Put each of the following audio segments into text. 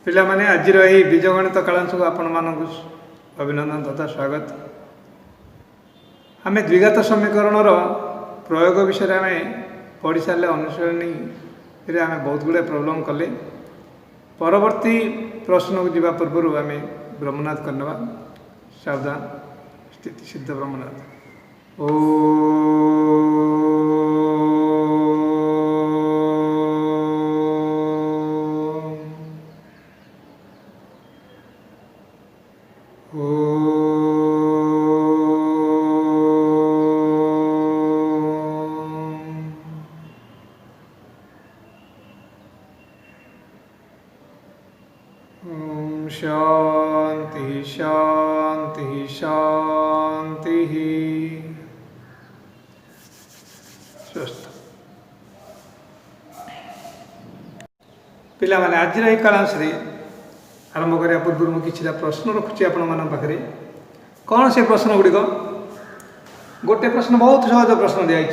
पिला माने आज यही बीजगणित कलांश को आपण मानक अभिनंदन तथा स्वागत। आम द्विघात समीकरण प्रयोग विषय आम पढ़ी सारे अनुशीलनी आम बहुत गुड़े प्रोब्लेम कले। परवर्ती प्रश्न को जावा पूर्व आम ब्रह्मनाथ करना। सावधान स्थिति सिद्ध ब्रह्मनाथ। शांति शांति शांति स्वस्थ पिला माने आज यही कलांश आरंभ करने पूर्व मुझे किसी प्रश्न रखुच्छी आपरे कौन से प्रश्न गुड़िक गोटे प्रश्न बहुत सहज प्रश्न दिखाई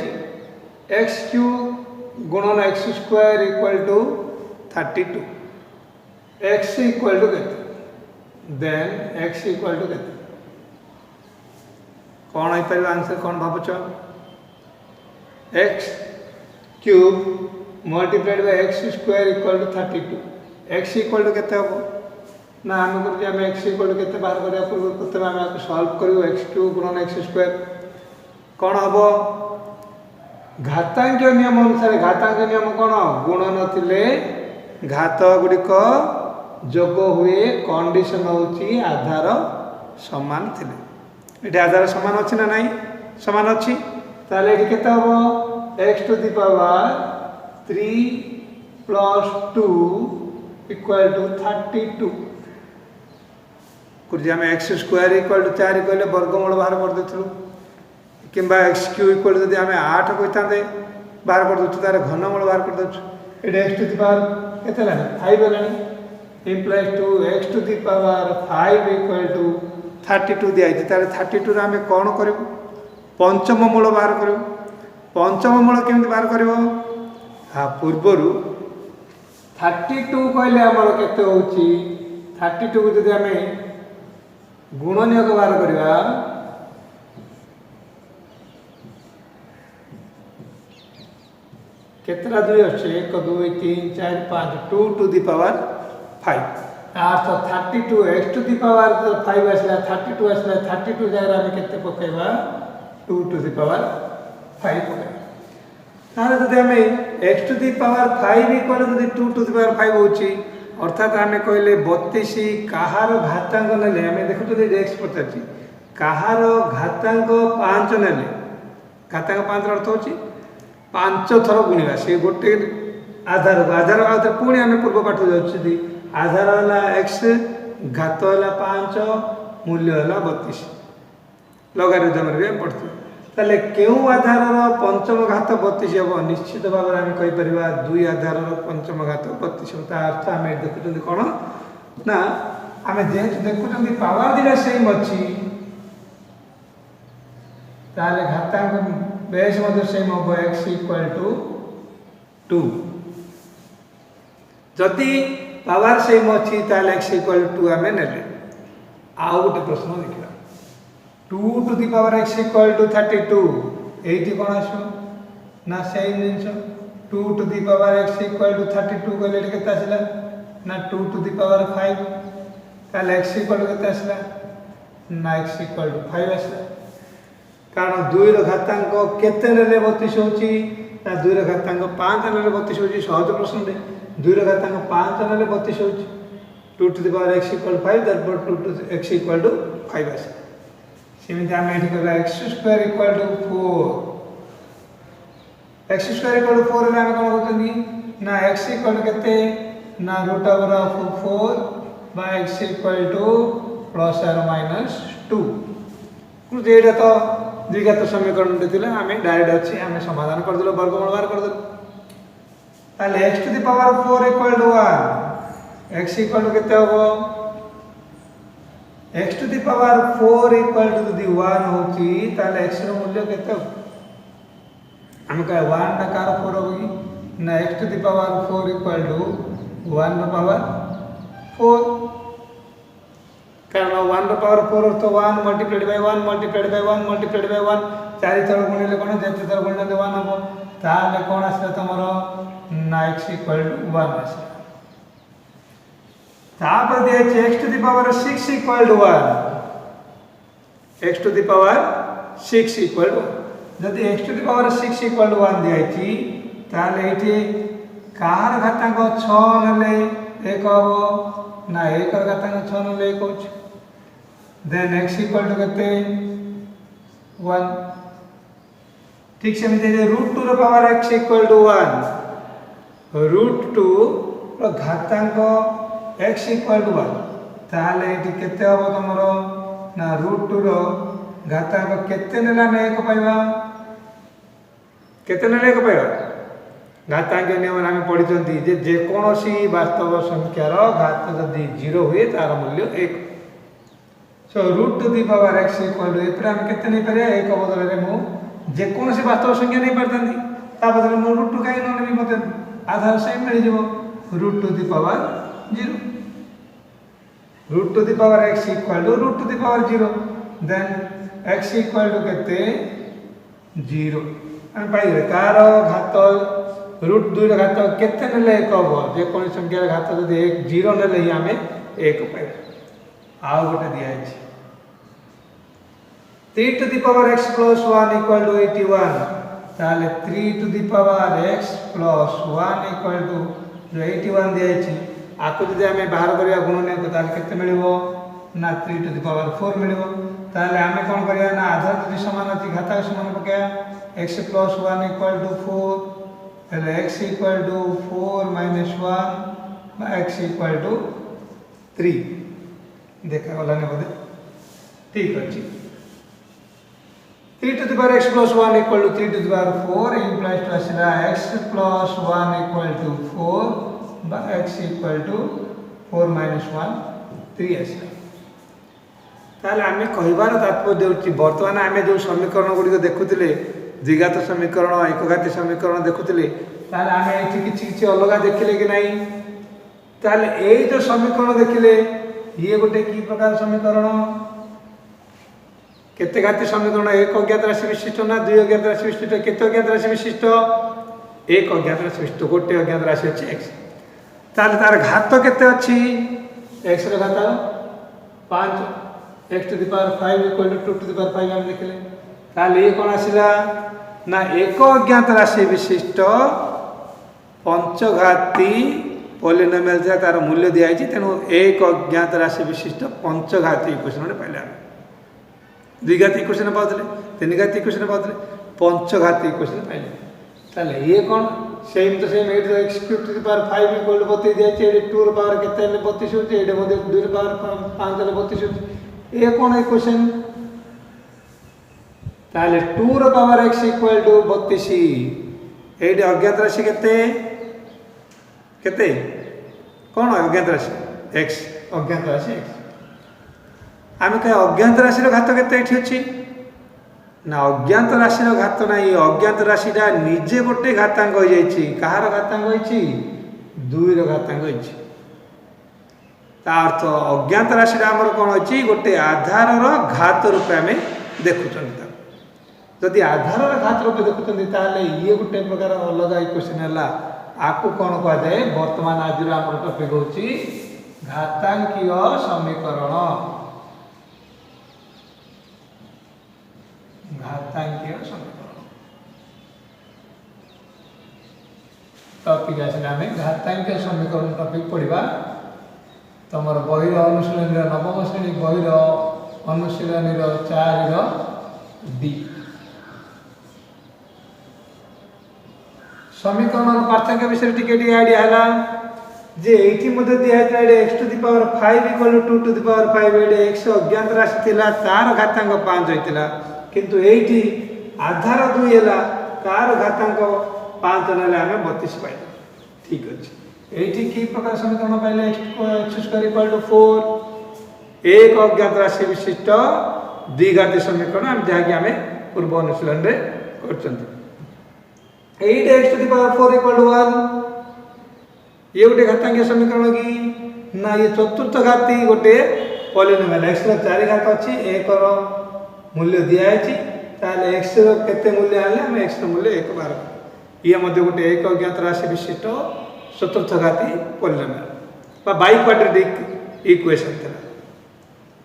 एक्स क्यूब गुणन x square equal to 32 x equal to केते देन एक्स इक्वल टू केते कौन हो पार आंसर कौन भावुच x cube multiplied by x square equal to 32 x equal to केते हम ना आम कर एक्स इक्वल टू केते बाहर करा पूर्व प्रथम आम सॉल्व करू एक्स क्यूब गुणन एक्स स्क्वायर कौन हम घातांक नियम अनुसार घातांक नियम कौन गुणन थिले घात गुड़िक जोग हुए कंडीशन होची आधार समान थिले ये आधार समान अच्छी ना नहीं समान अच्छी ताले ये केते हम x to the power 3 plus 2 equal to 32 कुछ आम एक्स स्क्वायर इक्वल टू 4 कहले वर्गमूल बाहर कर देथलु किंबा एक्स क्यू इक्वल जदि आम 8 कहते बाहर कर देछु तार घनमूल बाहर कर देछु ये एक्स टू दी पावर केते लानी 5 लानी implies to x to the power 5 equal to 32 दिखाई तार 32 आम कौन कर पंचम मूल बाहर कर पंचम मूल केमी बाहर कर पूर्वर 32 कहले आमर केते होची 32 को जदि आम गुणनीयक बाहर करवा केतरा दुई अच्छे 1 2 3 4 5 2 टू दी पावर 5 अर्थ 32 एक्स टू दी पावर 5 आसला 32 आसला 32 जगह आम केते पकेबा 2 टू दी पावर 5 पकेबा तारे जदि आम x to the power 5 equal जदि 2 टू दी पावर 5 होची अर्थात आम कहले 32 कहार घातांक नेले आम देखु एक्स पचार कहार घातांक 5 नेले घातांक 5 अर्थ होची 5 थर गुणा से गोटे आधार आधार आधार पुणी आम पूर्व पाठ जाऊँ आधार है एक्स घात है 5 मूल्य है 32 लगारिदम पढ़ते ताले क्यों आधार पंचम घात 32 हम निश्चित भाव में आम कहीपर 2 आधार पंचम घात 32 हम अर्थ आम देखुं कौन ना आम जेहेतु देखुं पावर दिटा सेम अच्छी ताले घातांक बेस सेम हम एक्स इक्वल टू 2 जदि पावर सेम अच्छी ताले एक्स इक्वल टू 2 आम नेले आउ गोटे प्रश्न देखा 2 to the power x equal to 32 ये कौन आस ना सेम जिन 2 to the power x equal to 32 कहले के आसला ना 2 टू दी पावर 5 ताले एक्स इक्वल टू के आसला ना एक्स इक्वल टू 5 आसला कारण 2 घातांक केते नेले 32 होची ना 2 घातांक 5 नेले 32 होची सहज प्रश्न दे 2 घातांक 5 नेले 32 होची 2 to the power x equal 5 therefore 2 to x equal to 5 आसे सेमिति हम एठी करबा x square equal to 4 x square equal to 4 रे हम कोन होतनी ना x इक्वल टू केते ना root over of 4 by x equal to plus और माइनस 2 कुछ एटा तो द्विघात समीकरण देथिले आमे डायरेक्ट अछि आमे समाधान कर देलो वर्गमूल बाहर कर देलो ताले x to the power 4 equal to 1 x equal to केते होबो x to the power 4 equal to the 1 होची ताले x रो मूल्य केते हो हम कह 1 ना कार 4 होगी ना x to the power 4 equal to 1 रो पावर 4 कारण 1 पावर 4 तो 1 multiplied by 1 multiplied by 1 multiplied by 1 चारि थर गुणिले कोन जेते थर गुणिले 1 हो ताले कोन आसे तमरो ना x इक्वल टू 1 आसे तापर दिया है x to the power 6 equal to 1 x to the power 6 equal to जदि x to the power 6 equal to 1 दिया छि ताले एठी कार घातांक 6 नले 1 हो ना 1 र घातांक 6 नले 1 होछ देन x इक्वल टू केते 1 ठीक से मिते √2 र पावर x इक्वल टू 1 √2 र घातांक x इक्वल टू 1 ताले एठी केते हो तमरो ना √2 रो घातांक केते नेला ने 1 पाइबा केते नेला 1 पाइबा घातांक नियम हम पढिचंती जे कोनोसी वास्तव संख्यार घात जदि 0 हुए तार मूल्य 1 so √2 the power x equal to एपर हम केते नै परिया 1 बदले रे मु जे कोनोसी वास्तव संख्या नै परतंती ता बदले मु √2 काई न नेबी मते आधार सेम मिल जिवो √2 the power 0 √2 the power x equal to √2 the power 0 then x equal to केते 0 हम पाइबे कार घात √2 र घात केते नेले 1 हो जे कोन संख्या र घात जदि 1 0 नेले ही हमें 1 पाइबे आउ गोटे दिया है 3 to the power x plus 1 equal to 81 ताले 3 to the power x plus 1 equal to जो 81 दिया है आको जदि हमें बाहर करिया गुणन को ताले केते मिलिबो ना 3 टू द पावर 4 मिलिबो ताले हमें कोन करिया ना आधार जदि समान अछि घातांक समान पकया x प्लस 1 इक्वल टू 4 ताले x इक्वल टू 4 माइनस 1 बा x इक्वल टू 3 देखा वाला ने बोले ठीक अछि 3 to the power x plus 1 equal to 3 to the power 4 implies to आसीला x प्लस 1 इक्वल टू 4 बा x इक्वल टू 4 माइनस 1 3 आसीला ताले हमें कहिबार तात्पर्य देउची वर्तमान हमें जो समीकरण गुडी को देखुतिले द्विघात समीकरण एकघाती समीकरण देखुतिले ताले हमें एठी किछि अलग देखिले कि नाही ताले एई जो समीकरण देखिले ये गोटे की प्रकार समीकरण केते घाती समीकरण एक अज्ञात राशि विशिष्ट ना दुई अज्ञात राशि विशिष्ट केते अज्ञात राशि विशिष्ट एक अज्ञात राशि विशिष्ट गोटे अज्ञात राशि अछि x ताले तार घात केते अछि x रो घात 5 x to the power 5 equal to 2 to the power 5 हम लिखले ताले ये कोन आसीला ना एक अज्ञात राशि विशिष्ट पंचघाती पॉलिनोमियल जा तार मूल्य दिया है तेणु एक अज्ञात राशि विशिष्ट पंचघाती इक्वेशन रे पाइले द्विघाती इक्वेशन पाउतले तीनघाती इक्वेशन पाउतले पंचघाती इक्वेशन पाइले ताले ये कोन सेम तो सेम एट x cube to the power 5 equal to 32 दिया है 2 र पावर केते ले 32 होते एडे मध्ये 2 र पावर 5 ले 32 होते ये कोन इक्वेशन ताले 2 र पावर x इक्वल टू 32 एडे अज्ञात राशि केते केते कौन अज्ञात राशि x अज्ञात राशि x आम कह अज्ञात राशि घात केते एठी अछि ना अज्ञात राशि घात ना ये अज्ञात राशिटा निजे गोटे घातांक हो जाइछि कहार घातांक होइछि 2 र घातांक होइछि ता अर्थ अज्ञात राशि हमर कोन अछि गोटे आधार रो घात रूप में देखुछन जदि आधार रो घात रूप देखुछन ताले ये गोटे प्रकार अलग इक्वेशन हला आपको कौन कह जाए वर्तमान आज आम टॉपिक होची घातांकीय समीकरण घातांकीय समीकरण टॉपिक आसला हमें घातांकीय समीकरण टॉपिक पढ़ा तुम बहिर अनुशीलन नवम श्रेणी बहिर अनुशीलन 4 डी समीकरण पार्थक्य विषय टिके आइडिया हला जे एठी मध्ये दिया जाय x to the power 5 equal to 2 to the power 5 एडे x अज्ञात राशि थिला तार घातांक 5 होइतिला किंतु एठी आधार 2 हैला तार घातांक 5 नेले हमें 32 पाइले ठीक अछि एठी की प्रकार समीकरण पाइले x² इक्वल टू 4 एक अज्ञात राशि विशिष्ट द्विघाती समीकरण हम जहा कि हमें पूर्व अनुशीलन रे करचंती 8 x to the power 4 equal to 1 ये गोटे घातांकीय समीकरण कि ना ये चतुर्थ घाती गोटे पॉलिनोमियल एक्स रो 4 घात अच्छी एक मूल्य दिखाई ताले एक्स रो केते मूल्य आले हम एक्स रो मूल्य 1 बार ये मध्य गोटे एक अज्ञात राशि विशिष्ट चतुर्थ घाती पॉलिनोमियल बा बाई क्वाड्रेटिक इक्वेशन था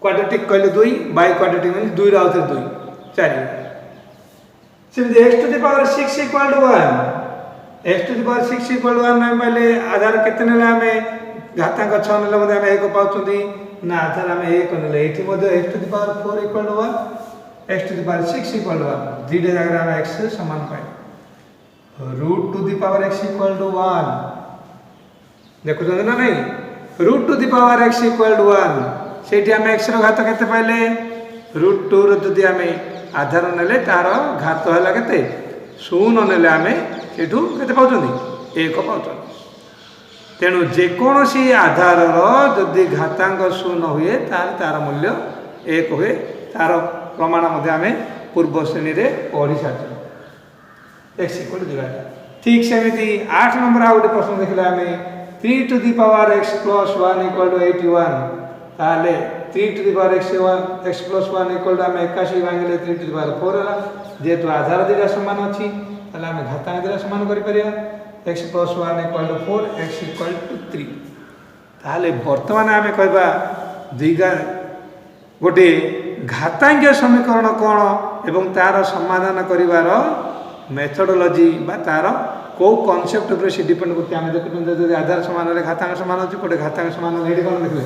क्वाड्रेटिक कहले 2 बाई क्वाड्रेटिक माने 2 रा 2 4 simply x to the power 6 equal to 1 x to the power 6 equal to 1 हम पहले आधार केते नेला हमें घातांक 6 नेला मध्ये हम 1 पाउछुंदी ना आधार हम 1 नेले एठी मध्ये x to the power 4 equal to 1 x to the power 6 equal to 1 दीटे जगह हम x समान पाए root to the power x equal to 1 देखो जंदे ना नहीं root to the power x equal to 1 सेठी हम x रो घात केते पाइले रूट 2 रो जदी हमें आधार नेले तार घात है केते 0 नेले आमे सेठू केते पाउछंदी 1 पाउछंदी तेणु जेकोसी आधार जदि घातांक 0 हुए तार मूल्य 1 हुए तार प्रमाण मध्ये आमे पूर्व श्रेणी रे पढ़ी सारी x इक्वल टू 0 ठीक सेमिति 8 नंबर आ गोटे प्रश्न देखला आमे 3 to the power x plus 1 equal to 81 ताले 3 to the power x plus 1 equal to हम 81 भांगले 3 टू द पावर 4 हला जेतु आधार दिरा समान अछि ताले हम घातांक दिरा समान करि परिया x plus 1 equal to 4 x equal to 3 ताले वर्तमान हम कहबा दिगा गोटे घातांकीय समीकरण कोन एवं तार समाधान करिवार मेथोडोलॉजी बा तार को कांसेप्ट ऊपर से डिपेंड करते हम देखुन जदि आधार समान रे घातांक समान अछि कोटे घातांक समान हेडी कोन देखले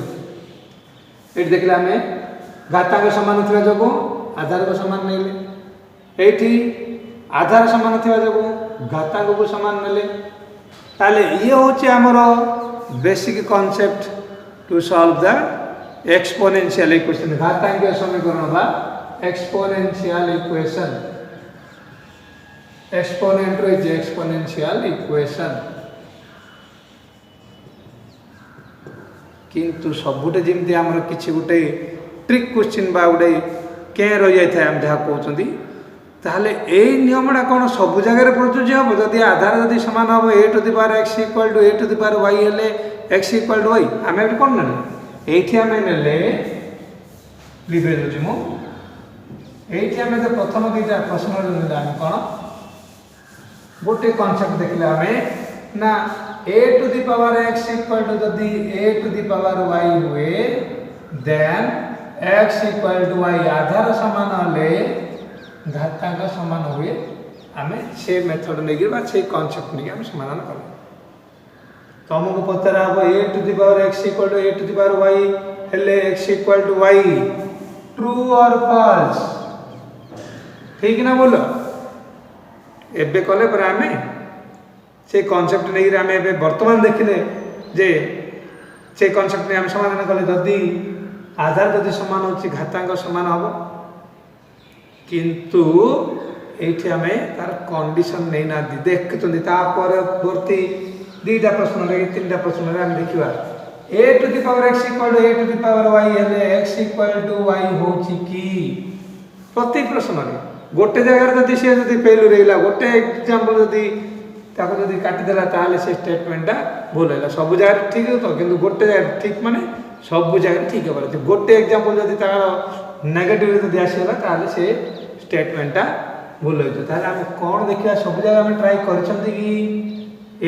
एठी देखले हमें घातांक समान थिबा जको आधार को समान नेले एठी आधार समान थिबा जको घातांक को समान नेले ताले ये होचे हमरो basic concept to solve the exponential equation घातांकीय समीकरण बा exponential equation exponent is exponential equation किंतु सबुटे जिमती हमर किछि गुटे ट्रिक क्वेश्चन बा गुटे के रहि जाय थाय हम जहा कहउछंदी ताहले ए नियमडा कोन सब जगह रे प्रयोज्य हो जदी आधार जदी समान हो a to the power x equal to a to the power y हेले x इक्वल टू y हमें एठी कोन नेले एठी हमें नेले लिबे दजमु एठी हमें तो प्रथम दुईटा प्रश्न नेले हम कोन गोटे कांसेप्ट देखले हमें ना a to the power x equal to the a to the power y हुए then x equal to y आधार समान हले घातांक समान हुए हमें से मेथड नेगी बा से कांसेप्ट नेगी हम समाधान कर तुमको पता है a to the power x equal to a to the power y हले x equal to y true और फॉल्स ठीक ना बोलो एबे कले पर हमें से कांसेप्ट नहीं आम ए वर्तमान देखिले जे से कांसेप्ट हम समाधान कले जदि आधार जदि समान होची घातांक समान हम किंतु एठी हमें तार कंडीशन नहीं ना दी देखछंदी ता परवर्ती दुईटा प्रश्न रे तीनटा प्रश्न रे हम देखिबा a to the power x equal to a to the power y हेले x इक्वल टू y होची की प्रति प्रश्न रे गोटे जगह जदि से जदि फेल रहिला गोटे एग्जांपल जदि ताको जदि काटी देला ताले से स्टेटमेंटटा भूल हैला सब जगह ठीक हो तो किंतु गोटे जगह ठीक माने सब जगह ठीक होबा गोटे एग्जांपल जदि तार नेगेटिव जदि आसीला ताले से स्टेटमेंटटा भूल होइतो ताले हम कोन देखिया सब जगह हम ट्राई करछंती कि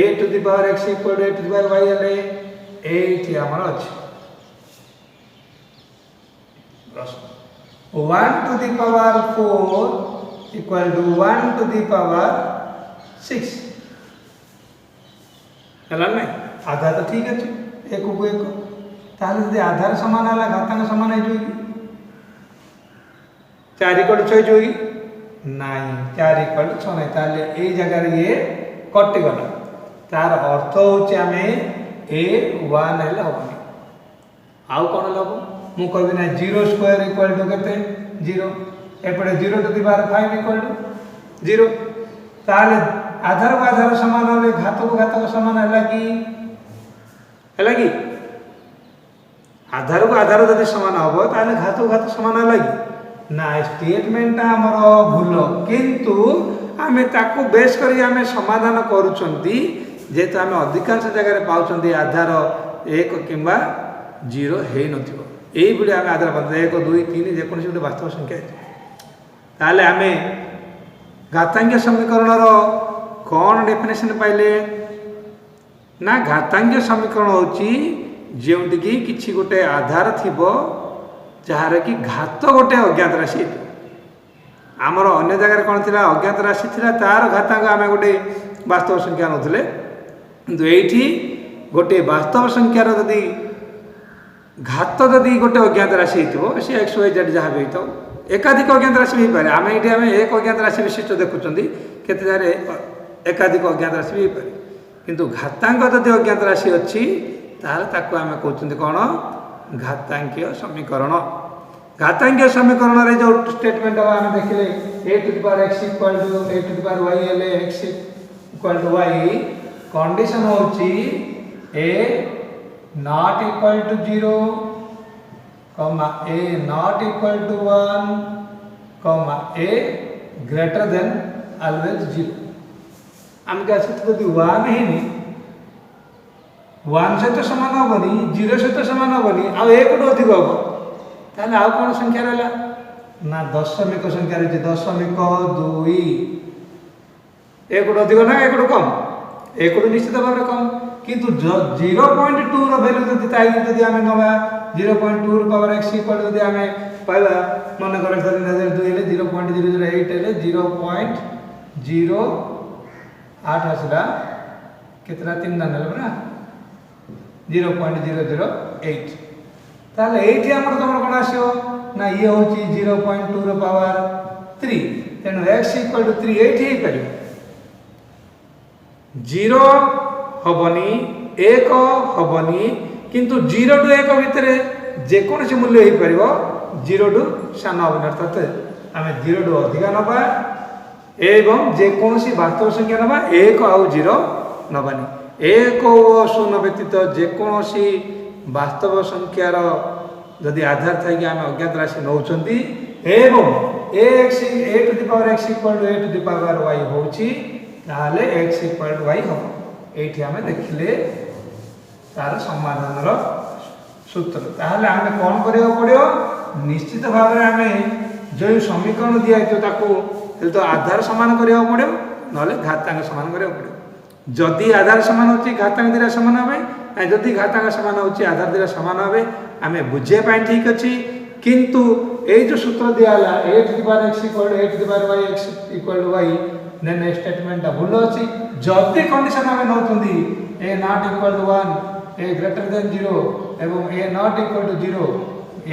a to the power x equal to a to the power y हेले एठी हमर अछि प्रश्न 1 to the power 4 equal to 1 to the power 6 हला नै आधार तो ठीक अछि एक को एक ताले यदि आधार समान हला घातांक समान है जोगी 4 इक्वल 6 जोगी नहीं 4 इक्वल 6 नहीं ताले ए जगह रे ये कटि गला तार अर्थ होचे हमें a 1 हला होबनी आउ कोन लबो मु कहबी ना 0 स्क्वायर इक्वल टू केते 0 एपडे 0 to the power 5 equal to 0 ताले आधार को आधार समान हले घात को घात समान हला की आधार को आधार जदि समान हबो ताले घात को घात समान हला की ना स्टेटमेंट हमर भूल किंतु आमे ताको बेस करी आमे समाधान करूछंती जेहेतु आम अधिकांश जगह पाँच आधार 1 किंवा 0 हो नई आम आधार पाते 1 2 3 जेकोसी गोटे वास्तव संख्या ताहले आम घातांकीय समीकरण कौन डेफिनेशन पाइले ना घातांकीय समीकरण होची जोटिकी किसी गोटे आधार थिबो जार कि घात गोटे अज्ञात राशि आमर अन्य जगह कौन थी अज्ञात राशि थी तार घातांक आम गोटे वास्तव संख्या नौले किंतु ये गोटे वास्तव संख्यार जदि घात जदि गोटे अज्ञात राशि हो सी एक्स वाई जेड जहाँ भी हो एकाधिक अज्ञात राशि भी पारे आम ये आम एक अज्ञात राशि विशिष्ट देखुं केते जगह एकाधिक अज्ञात राशि भी पारे किंतु घातांक जदि अज्ञात राशि अच्छी ताकू आम कहते कौन घातांकीय समीकरण घातांकीय समीकरण रे जो स्टेटमेंट आम देखिले a to the power x equal to a to the power y हेले x equal to y condition होची a not equal to 0 comma a not equal to 1 comma a greater than always 0 आम क्या सहित यदि 1 है 1 सहित सामान हेनी 0 सहित सामान हेनी आ 1 टू अधिक हम ताहले आउ कौन संख्या रहा ना दशमिक संख्या रही 0.2 एक अधिक ना एक कम एक निश्चित भाव में कम किंतु 0.2 रैल्यू जब आम नवा 0.2 पावर एक्स इक्वल जब आम पाइबा मन कर 2 0.008 0.08 आसला केतरा 3 ना ना 0.008 ताहले एठी हमर तमर कोन आसियो ना ये होची 0.2 रो पावर 3 तेनु x इक्वल टू 3 एठी हे परियो 0 हबनी 1 हबनी किंतु 0 टू 1 भितरे जे कोनसी मूल्य हे परियो 0 टू सान हबनी अर्थात आमे 0 टू अधिक नबा एवं जे कोनसी वास्तव संख्या नबा 1 आउ 0 नबानी 1 और 0 व्यतीत जे कोनसी वास्तव संख्यार जदि आधार था कि आम अज्ञात राशि नौचंती एवं a to the power x equal to a to the power y होची ताले x इक्वल टू y हम एठी आम देखिले तार समाधान रो सूत्र ताले आम कोन करियो पड़ियो निश्चित भाव रे आम जो समीकरण दिया तो ताको तो आधार समान करियो पड़ियो नले घातांक समान करियो पड़ियो जदि आधार समान होची घातांक दिरा समान होबे जदि घातांक समान होची आधार दिरा समान होबे आमे बुझे पाई ठीक अछि किंतु ए जो सूत्र दियाला a to the power x equal to a to the power y x equal to y then statement भूल अछि जदि कंडीशन आमे नौतुंदी a not equal to 1 a greater than 0 एवं a not equal to 0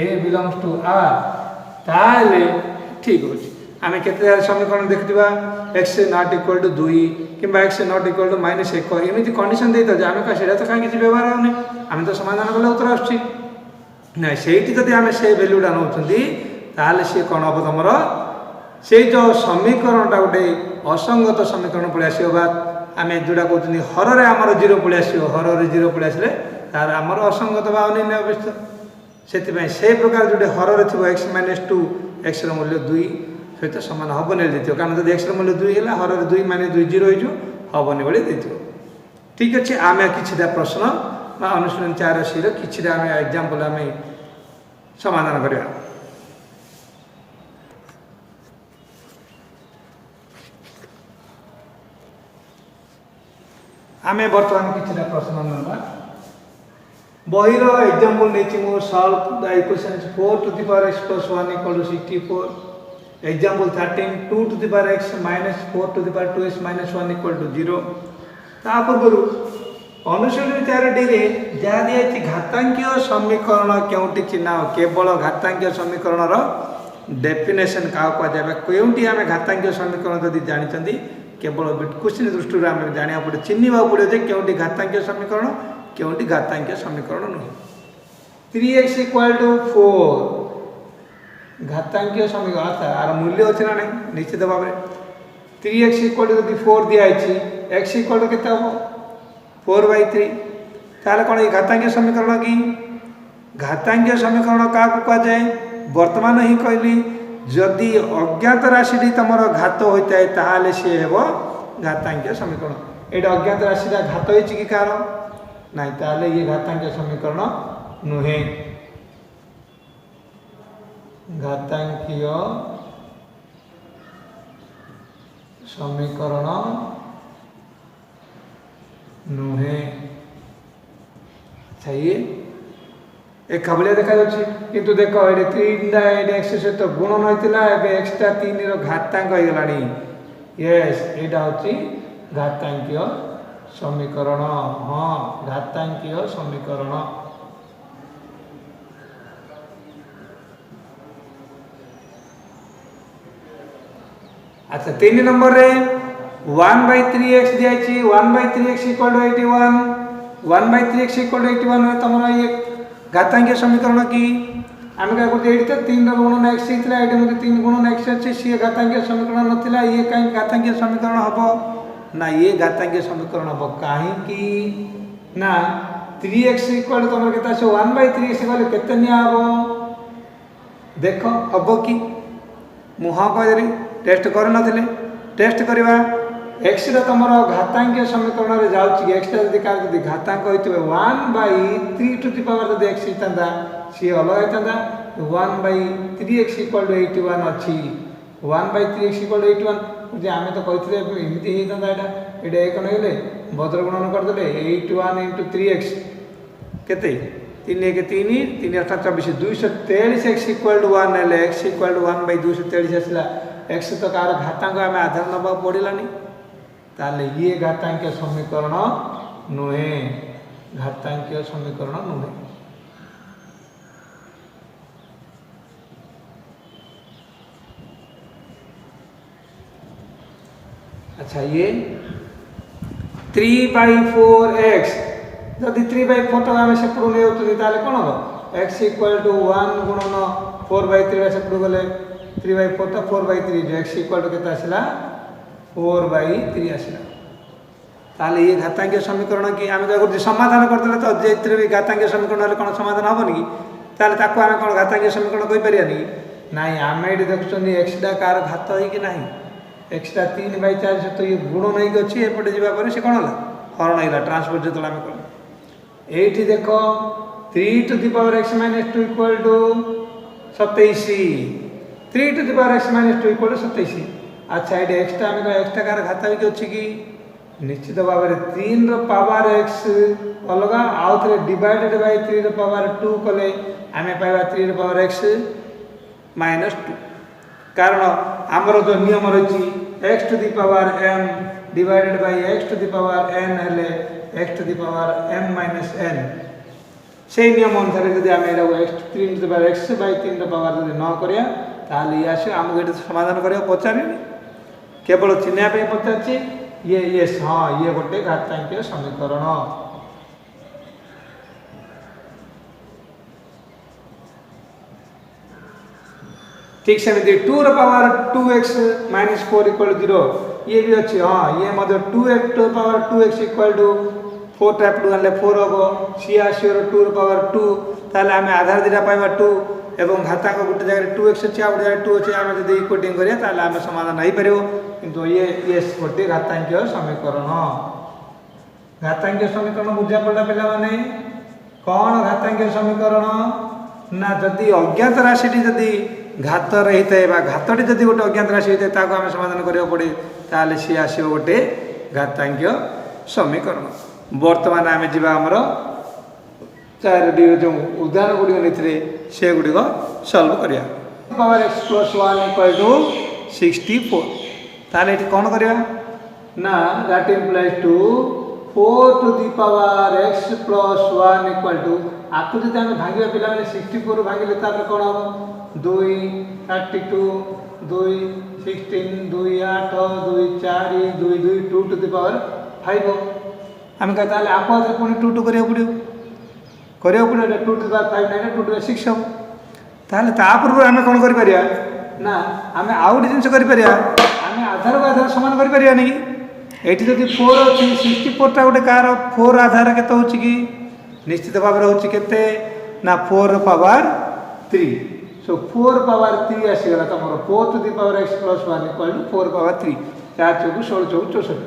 a belongs to r ताले ठीक अछि आमे केते समीकरण देखिबा x नॉट इक्वल टू 2 किंबा x नॉट इक्वल टू -1 एमिति कंडीशन देता जे आमे का सेडा तो काहे किछि व्यवहार होने आमे तो समाधान करले उत्तर आछि ना सेठी जदि आमे से वैल्यूटा नौचंदी ताले से कोन अब तमरो से जो समीकरणटा गोटे असंगत समीकरण पळे आसीबा बात आमे जोडा कहउछनी हर रे हमर 0 पळे आसीबो हर रे 0 पळे आसले तार हमर असंगत भाव नै अवस्था सेति पय से प्रकार जोडे हर रे थिबो x - 2 x रो मूल्य 2 सहित समान हबने देथियो कारण जदि x रो मूल्य 2 हैला हर रे 2 - 2 0 होइजो हबने बळे देथियो ठीक अछि आमे किछिटा प्रश्न बा अनुशीलन 4 सी रो किछिटा आमे एग्जांपल आमे समाधान करिया आमे वर्तमान किछिटा प्रश्न नबा बहिर एग्जांपल नेछि मो solve the equation 4 to the power x + 1 = 64 example 13 2 to the power x - 4 to the power 2x - 1 = 0 ता पूर्व अनुशीलन 4 डी रे जा दिया घातांकीय समीकरण केउटी चिन्ह केवल घातांकीय समीकरण रो डेफिनेशन का को जाबे केउटी आमे घातांकीय समीकरण जदि जानिचंदी केवल क्वेश्चन दृष्टि आमे जानिया पड़े चिन्हबा पड़े जे केउटी घातांकीय समीकरण केउटी घातांकीय समीकरण नहीं 3x = 4 घातांकीय समीकरण आता आर मूल्य अछि ना नहीं निश्चित भाव रे 3x = 4 दिया अछि x = केते हो 4/3 ताले कोन घातांकीय समीकरण की घातांकीय समीकरण का को जाए वर्तमान ही कहली जदि अज्ञात राशि तमर घात होता है ताले से हेबो घातांकीय समीकरण ये अज्ञात राशि घात हो कि कार ना ताले ये घातांकीय समीकरण नुहे घातांकीय समीकरण नुहे चाहिए एक खबलिया देखा किंतु देख ये 3टा एक्स सहित गुणन होता है एक्सटा 3 घातांक हो गलानी यस यहाँ हूँ घातांकीय समीकरण हाँ घातांकीय समीकरण अच्छा 3 नंबर रे 1/3x दिखाई 1/3x = 81 1/3x = 81 तुम ये घातांकीय समीकरण की आम क्या करते ये 3 गुणन x होता है ये 3 गुणन x अच्छे सी घातांकीय समीकरण नाला ये कहीं घातांकीय समीकरण हम ना ये घातांकीय समीकरण हम कहीं ना 3x = तुम के 1/3x गले केते निया हम देख हम कि मुह कहीदेली टेस्ट कर नथिले टेस्ट करवा एक्स तुम घातांकीय समीकरण में जाऊँगी एक्सटा जब क्या जब घातांक होते 1/3 एक्स होता सी अलग होता 1/3x = 81 अच्छी 1/3x = 81 आम तो कहते एमती होता ये एक नगले भद्र गुणन करदे 81 × 3x केते 3 1 3 3 8 24 243 x = 1 हेल्ले x = 1/243 आसला एक्स तो कार घातांक आम आधार नवा पड़ानी ताले ये घातांकीय समीकरण नुहे घातांकीय समीकरण नुहे अच्छा ये 3/4x जदि 3/4 टाक आम सेपटू नहीं कौन हम x = 1 गुणन 4/3 सेपटू गले 3/4 टा 4/3 जो x = के आसला 4/3 आसला ताले ये घातांकीय समीकरण की आम तो समाधान करदे तो जे भी घातांकीय समीकरण कौन समाधान हेनी कि ताले ताको आम कौन घातांकीय समीकरण कहीपरियानी ना आम ये देखुं एक्सटा कार घात हो कि ना एक्सटा 3/4 सहित ये गुण नहीं अच्छी एपटे जावापर से कौन है हरण है ट्रांसफर जो आम कर ये देख 3x - 2 = 27 3x - 2 = 27 अच्छा ये एक्सटा आम एक्सटा कार घात हो अच्छी कि निश्चित भाव में 3 ର पावर x अलग आउ थे डिवाइडेड बाय 3 ର पावर 2 कले आम पाइबा 3 ର पावर x -2 कारण आमर जो नियम रही x⁴m डिवाइडेड बाय x⁴n हेले x⁴m - n से नियम अनुसार जब आम x 3 ର पावर जब न करिया ताले ये आस आमको ये समाधान करा पचारे केवल चिन्हवाई पचार ये यस हाँ ये गोटे घातांकीय समीकरण ठीक सेमती 2 ର पावर 2x - 4 = 0 ये भी अच्छी हाँ ये 2x ର पावर 2x = 4 टाइप 2 आने 4 हम सी आसो 2 ର पावर 2 ताले आम आधार दिटा पाइबा 2 एवं घातांक गोटे जगह 2x अच्छी आ गोटे 2 अच्छी आम जब इक्वेटिंग करिया आम समाधान हो पार किंतु ये गोटे घातांकीय समीकरण घातांकीय समीकरण बुझा पड़ा पे कौन घातांकीय समीकरण ना जदि अज्ञात राशि जदि घात रही है घातटी जदि गोटे अज्ञात राशि होता है आम समाधान करा पड़े ताले सी आस गोटे घातांकीय समीकरण बर्तमान आम जामर 4 जो उदाहरण गुड़िक नहीं से गुड़िक सल्व करिया पावर x + 1 = 64 ताले कौन करिया ना that implies to 4 to the power x plus 1 equal to आपको जब आम भांगे पिला 64 भांगे कौन हम 2 32 2 16 2 8 2 4 2 2 2 to the power 5 आम कहते आप पुणी 2 2 करा पड़ो 2 to the power 5 नहीं 2 to the 6 हम ताहले पूर्व आम कौन कर ना आम आउ गोटे जिन कर आम आधार को आधार सामान कर ये जब 4 अच्छी 64 टा गोटे कार 4 आधार के कि निश्चित भाव में होते ना 4 ର पावर 3 सो 4 पावर 3 आसीगला तुम 4 to the power x plus 1 = 4 power 3 4 × 4 = 16 64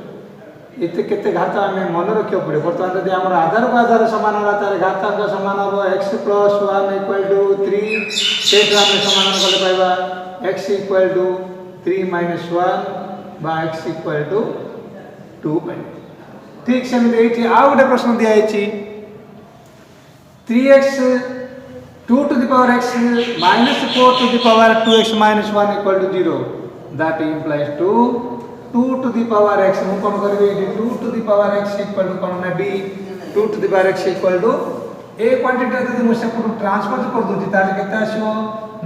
इतने केते घात आम मन रखा पड़े बर्तमान जब आम आधार को आधार सामान है तार घातांक सामान हम x प्लस 1 इक्वल टू 3 से आम सामान कले पाइबा x इक्वल टू 3 माइनस 1 बा x इक्वल टू 2 पाइबा। ठीक सेमती आउ गोटे प्रश्न दिखाई 3x 2 to the power x minus 4 to the power 2x minus 1 equal to 0 that implies 2 to the power x मु कोन करबे 2 to the power x equal to कोन ना b 2 to the power x equal to A quantity यदि मु सब transpose कर दूची ताले केते आसीबो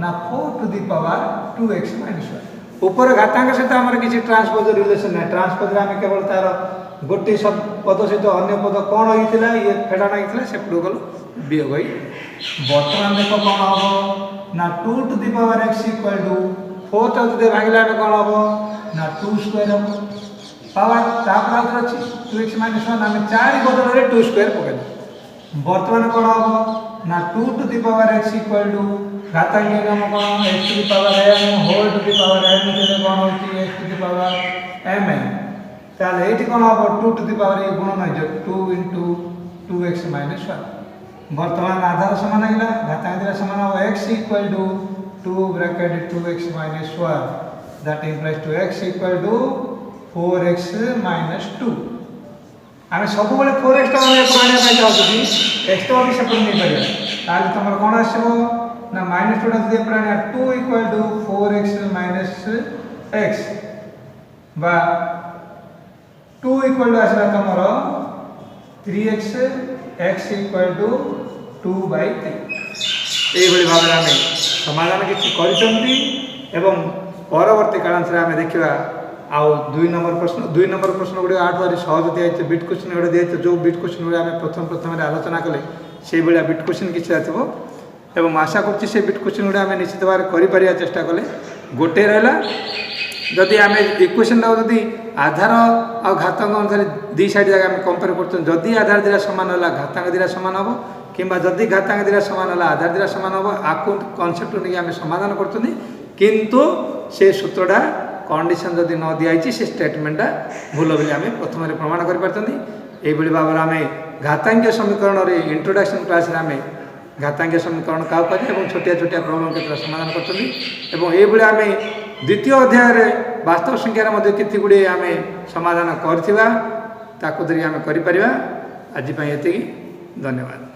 ना 4 to the power 2x minus 1 ऊपर घातांक सहित हमर किछि ट्रांसपोज रिलेशन है ट्रांसपोज रे हम केवल तार गोटे सब पद सहित अन्य पद कोन होइतिला ये फेडा नाइतिला से पुरो गलो वियोग होई वर्तमान देखो कोन हबो ना 2 to the power x equal to 4 टा जदि भागिला में कोन हबो ना 2 स्क्वायर हम पावर तापर आउथर अछि 2x - 1 हम 4 बदल रे 2 स्क्वायर पकेल वर्तमान कोन हबो ना 2 to the power x equal to घातांक हम कोन x to the power m whole to the power n जे कोन होछि x to the power mn ताले एठी कोन हबो 2 to the power ए गुणन है 2 into 2x - 1 वर्तमान आधार समान हैला घातांक दिला समान हो x equal to 2 bracket 2x - 1 that implies to x equal to 4x minus 2 आम सब बेले 4x टा हम पुराने पे जाउछी x टा भी सेपरेट नहीं परिया ताले तमर कोन आसीबो ना -2 टा जदि पुराने 2 equal to 4x minus x बा 2 equal to आसला तमर 3x x equal to 2/3 ए बड़ी भाबरे हम समाधान किछि करिसंती एवं परवर्ती कालांतर आम देखा आउ 2 नंबर प्रश्न गुड़ी 8 बारी सहज दिखाई बिट क्वेश्चन गुड़ा दिखाई जो बिट क्वेश्चन गुड़ा आम प्रथम आलोचना कले से भाया बिट क्वेश्चन किसी थो एवं आशा कर बिट क्वेश्चन गुड़ा आम निश्चित भाव कर चेष्टा कले गोटे रहा जदि आम इक्वेशन जदि आधार आ घातांक अनुसार दी साइड जगह आम कंपेयर कर आधार दिला सामान है घातांक दिला सामान हम कि जदि घातांक दिला सामान है आधार दिला सामान हम आपको कनसेप्ट नहीं आम समाधान कर किंतु से सूत्रटा कंडीशन जदि न दिखाई से स्टेटमेंटा भूल बोली आम प्रथम प्रमाण कर भाव आम घातांकीय समीकरण इंट्रोडक्शन क्लास आम घातांकीय समीकरण क्या करें छोटिया छोटिया प्रॉब्लम के समाधान कर आम द्वितीय अध्याय वास्तव संख्यार केते गुड़े आम समाधान करथिबा ताकु धरि आम करि परिबा। आज पई एतिकी धन्यवाद।